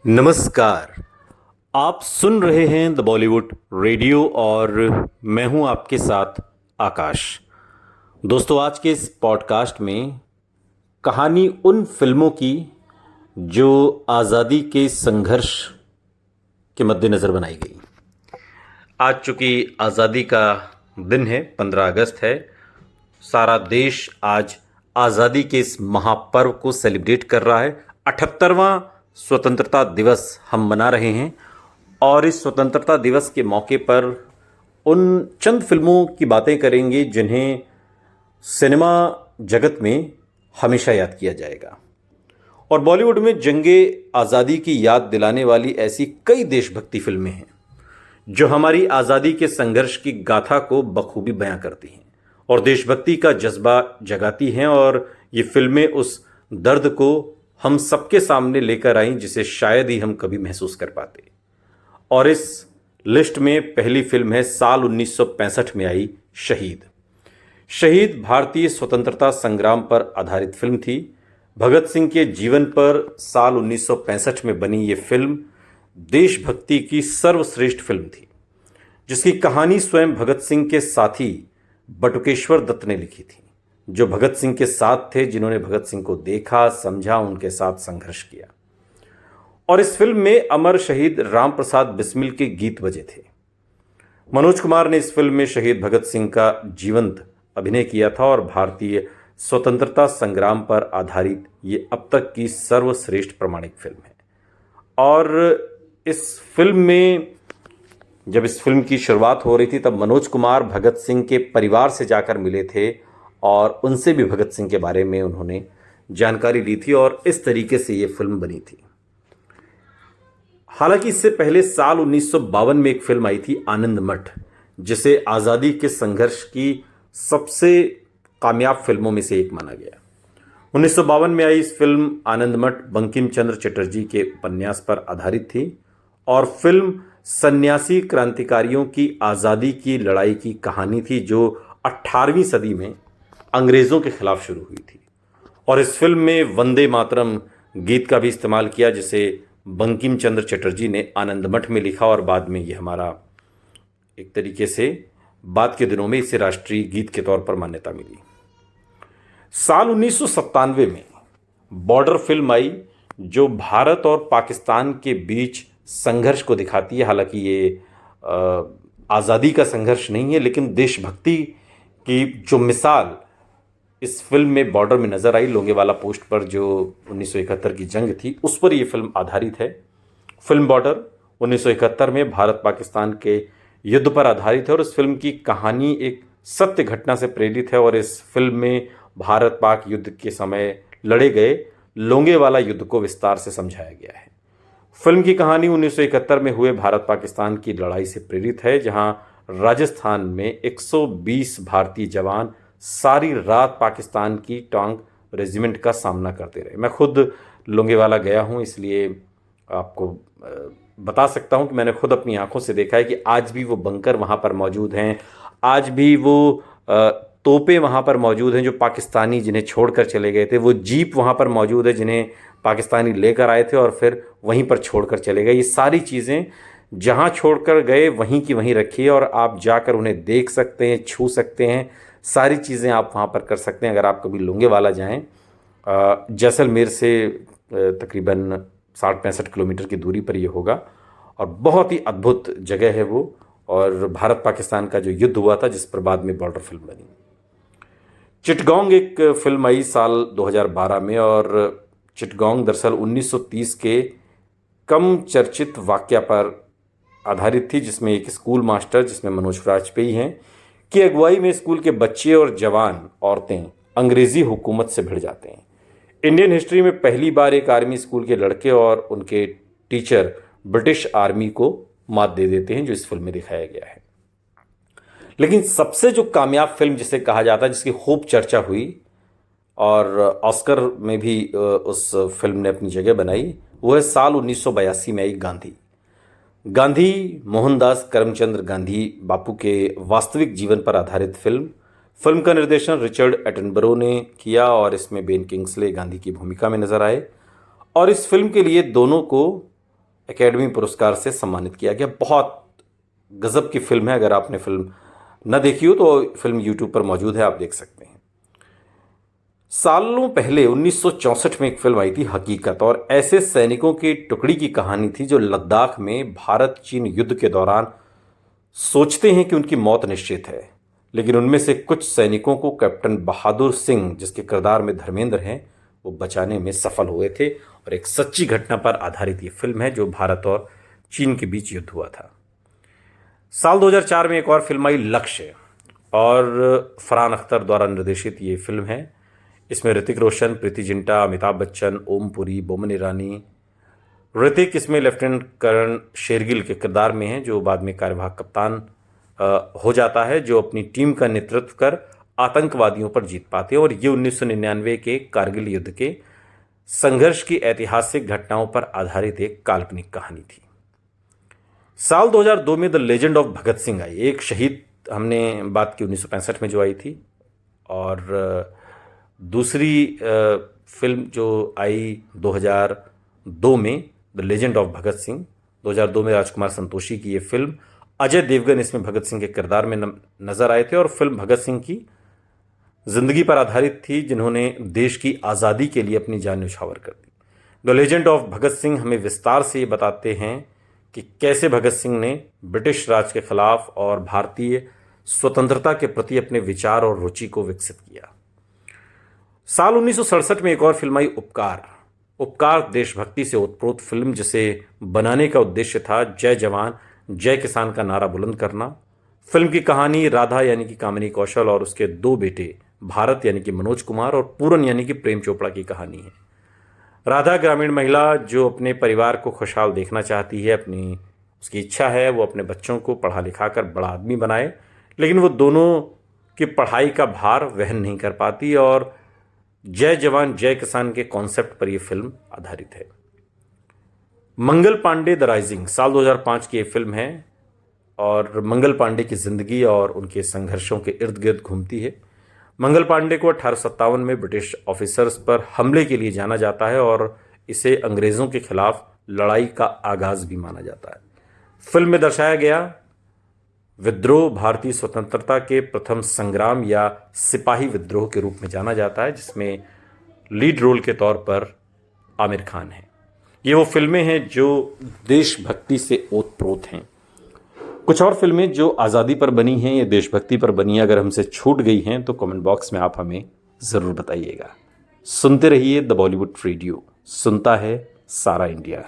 नमस्कार। आप सुन रहे हैं द बॉलीवुड रेडियो और मैं हूं आपके साथ आकाश। दोस्तों, आज के इस पॉडकास्ट में कहानी उन फिल्मों की जो आज़ादी के संघर्ष के मद्देनज़र बनाई गई। आज चूंकि आज़ादी का दिन है, 15 अगस्त है, सारा देश आज आज़ादी के इस महापर्व को सेलिब्रेट कर रहा है। 78वां स्वतंत्रता दिवस हम मना रहे हैं और इस स्वतंत्रता दिवस के मौके पर उन चंद फिल्मों की बातें करेंगे जिन्हें सिनेमा जगत में हमेशा याद किया जाएगा। और बॉलीवुड में जंगे आज़ादी की याद दिलाने वाली ऐसी कई देशभक्ति फिल्में हैं जो हमारी आज़ादी के संघर्ष की गाथा को बखूबी बयां करती हैं और देशभक्ति का जज्बा जगाती हैं। और ये फिल्में उस दर्द को हम सबके सामने लेकर आईं जिसे शायद ही हम कभी महसूस कर पाते। और इस लिस्ट में पहली फिल्म है साल 1965 में आई शहीद। शहीद भारतीय स्वतंत्रता संग्राम पर आधारित फिल्म थी। भगत सिंह के जीवन पर साल 1965 में बनी ये फिल्म देशभक्ति की सर्वश्रेष्ठ फिल्म थी, जिसकी कहानी स्वयं भगत सिंह के साथी बटुकेश्वर दत्त ने लिखी थी, जो भगत सिंह के साथ थे, जिन्होंने भगत सिंह को देखा, समझा, उनके साथ संघर्ष किया। और इस फिल्म में अमर शहीद राम प्रसाद बिस्मिल के गीत बजे थे। मनोज कुमार ने इस फिल्म में शहीद भगत सिंह का जीवंत अभिनय किया था और भारतीय स्वतंत्रता संग्राम पर आधारित ये अब तक की सर्वश्रेष्ठ प्रमाणिक फिल्म है। और इस फिल्म में जब इस फिल्म की शुरुआत हो रही थी तब मनोज कुमार भगत सिंह के परिवार से जाकर मिले थे और उनसे भी भगत सिंह के बारे में उन्होंने जानकारी ली थी और इस तरीके से ये फिल्म बनी थी। हालांकि इससे पहले साल 1952 में एक फिल्म आई थी आनंद मठ, जिसे आज़ादी के संघर्ष की सबसे कामयाब फिल्मों में से एक माना गया। 1952 में आई इस फिल्म आनंद मठ बंकिम चंद्र चटर्जी के उपन्यास पर आधारित थी और फिल्म सन्यासी क्रांतिकारियों की आज़ादी की लड़ाई की कहानी थी जो 18वीं सदी में अंग्रेज़ों के खिलाफ शुरू हुई थी। और इस फिल्म में वंदे मातरम गीत का भी इस्तेमाल किया, जिसे बंकिम चंद्र चटर्जी ने आनंद मठ में लिखा और बाद में ये हमारा एक तरीके से बाद के दिनों में इसे राष्ट्रीय गीत के तौर पर मान्यता मिली। साल 1997 में बॉर्डर फिल्म आई जो भारत और पाकिस्तान के बीच संघर्ष को दिखाती है। हालांकि ये आज़ादी का संघर्ष नहीं है, लेकिन देशभक्ति की जो मिसाल इस फिल्म में बॉर्डर में नजर आई, लोंगेवाला पोस्ट पर जो 1971 की जंग थी उस पर यह फिल्म आधारित है। फिल्म बॉर्डर 1971 में भारत पाकिस्तान के युद्ध पर आधारित है और इस फिल्म की कहानी एक सत्य घटना से प्रेरित है और इस फिल्म में भारत पाक युद्ध के समय लड़े गए लोंगेवाला युद्ध को विस्तार से समझाया गया है। फिल्म की कहानी 1971 में हुए भारत पाकिस्तान की लड़ाई से प्रेरित है, जहां राजस्थान में 120 भारतीय जवान सारी रात पाकिस्तान की टैंक रेजिमेंट का सामना करते रहे। मैं खुद लोंगेवाला गया हूं, इसलिए आपको बता सकता हूं कि मैंने खुद अपनी आंखों से देखा है कि आज भी वो बंकर वहां पर मौजूद हैं, आज भी वो तोपें वहां पर मौजूद हैं जो पाकिस्तानी जिन्हें छोड़कर चले गए थे, वो जीप वहां पर मौजूद है जिन्हें पाकिस्तानी लेकर आए थे और फिर वहीं पर छोड़कर चले गए। ये सारी चीज़ें जहां छोड़कर गए वहीं की वहीं रखी है और आप जाकर उन्हें देख सकते हैं, छू सकते हैं, सारी चीज़ें आप वहाँ पर कर सकते हैं अगर आप कभी लोंगेवाला जाएं। जैसलमेर से तकरीबन 60-65 किलोमीटर की दूरी पर ये होगा और बहुत ही अद्भुत जगह है वो। और भारत पाकिस्तान का जो युद्ध हुआ था जिस पर बाद में बॉर्डर फिल्म बनी। चिटगोंग एक फिल्म आई साल 2012 में और चिटगोंग दरअसल 1930 के कम चर्चित वाक़या पर आधारित थी, जिसमें एक स्कूल मास्टर, जिसमें मनोज वाजपेयी हैं, की अगुवाई में स्कूल के बच्चे और जवान औरतें अंग्रेज़ी हुकूमत से भिड़ जाते हैं। इंडियन हिस्ट्री में पहली बार एक आर्मी स्कूल के लड़के और उनके टीचर ब्रिटिश आर्मी को मात दे देते हैं, जो इस फिल्म में दिखाया गया है। लेकिन सबसे जो कामयाब फिल्म जिसे कहा जाता है, जिसकी खूब चर्चा हुई और ऑस्कर में भी उस फिल्म ने अपनी जगह बनाई, वो है साल 1982 में आई गांधी। गांधी मोहनदास करमचंद गांधी बापू के वास्तविक जीवन पर आधारित फिल्म का निर्देशन रिचर्ड एटनबरो ने किया और इसमें बेन किंग्सले गांधी की भूमिका में नजर आए। और इस फिल्म के लिए दोनों को एकेडमी पुरस्कार से सम्मानित किया गया। बहुत गजब की फिल्म है। अगर आपने फिल्म न देखी हो तो फिल्म यूट्यूब पर मौजूद है, आप देख सकते हैं। सालों पहले 1964 में एक फिल्म आई थी हकीकत, और ऐसे सैनिकों की टुकड़ी की कहानी थी जो लद्दाख में भारत चीन युद्ध के दौरान सोचते हैं कि उनकी मौत निश्चित है, लेकिन उनमें से कुछ सैनिकों को कैप्टन बहादुर सिंह, जिसके किरदार में धर्मेंद्र हैं, वो बचाने में सफल हुए थे। और एक सच्ची घटना पर आधारित ये फिल्म है जो भारत और चीन के बीच युद्ध हुआ था। साल 2004 में एक और फिल्म आई लक्ष्य, और फरहान अख्तर द्वारा निर्देशित ये फिल्म है। इसमें ऋतिक रोशन, प्रीति जिंटा, अमिताभ बच्चन, ओम पुरी, बोमन ईरानी। ऋतिक इसमें लेफ्टिनेंट कर्नल शेरगिल के किरदार में है, जो बाद में कार्यवाहक कप्तान हो जाता है, जो अपनी टीम का नेतृत्व कर आतंकवादियों पर जीत पाते हैं। और ये 1999 के कारगिल युद्ध के संघर्ष की ऐतिहासिक घटनाओं पर आधारित एक काल्पनिक कहानी थी। साल 2002 में the legend of Bhagat Singh आई। एक शहीद, हमने बात की 1965 में जो आई थी, और दूसरी फिल्म जो आई 2002 में the legend of Bhagat Singh. 2002 में राजकुमार संतोषी की ये फिल्म, अजय देवगन इसमें भगत सिंह के किरदार में नजर आए थे, और फिल्म भगत सिंह की जिंदगी पर आधारित थी, जिन्होंने देश की आज़ादी के लिए अपनी जान न्यौछावर कर दी। The legend of Bhagat Singh हमें विस्तार से ये बताते हैं कि कैसे भगत सिंह ने ब्रिटिश राज के खिलाफ और भारतीय स्वतंत्रता के प्रति अपने विचार और रुचि को विकसित किया। साल 1967 में एक और फिल्म आई उपकार देशभक्ति से ओतप्रोत फिल्म, जिसे बनाने का उद्देश्य था जय जवान जय किसान का नारा बुलंद करना। फिल्म की कहानी राधा यानी कि कामिनी कौशल और उसके दो बेटे भारत यानी कि मनोज कुमार और पूरन यानी कि प्रेम चोपड़ा की कहानी है। राधा ग्रामीण महिला जो अपने परिवार को खुशहाल देखना चाहती है, उसकी इच्छा है वो अपने बच्चों को पढ़ा लिखा कर बड़ा आदमी बनाए, लेकिन वो दोनों की पढ़ाई का भार वहन नहीं कर पाती, और जय जवान जय किसान के कॉन्सेप्ट पर यह फिल्म आधारित है। मंगल पांडे द राइजिंग साल 2005 की ये फिल्म है, और मंगल पांडे की जिंदगी और उनके संघर्षों के इर्द गिर्द घूमती है। मंगल पांडे को 1857 में ब्रिटिश ऑफिसर्स पर हमले के लिए जाना जाता है, और इसे अंग्रेज़ों के खिलाफ लड़ाई का आगाज भी माना जाता है। फिल्म में दर्शाया गया विद्रोह भारतीय स्वतंत्रता के प्रथम संग्राम या सिपाही विद्रोह के रूप में जाना जाता है, जिसमें लीड रोल के तौर पर आमिर खान है। ये वो फिल्में हैं जो देशभक्ति से ओतप्रोत हैं। कुछ और फिल्में जो आज़ादी पर बनी हैं या देशभक्ति पर बनी हैं, अगर हमसे छूट गई हैं तो कमेंट बॉक्स में आप हमें ज़रूर बताइएगा। सुनते रहिए द बॉलीवुड रेडियो, सुनता है सारा इंडिया।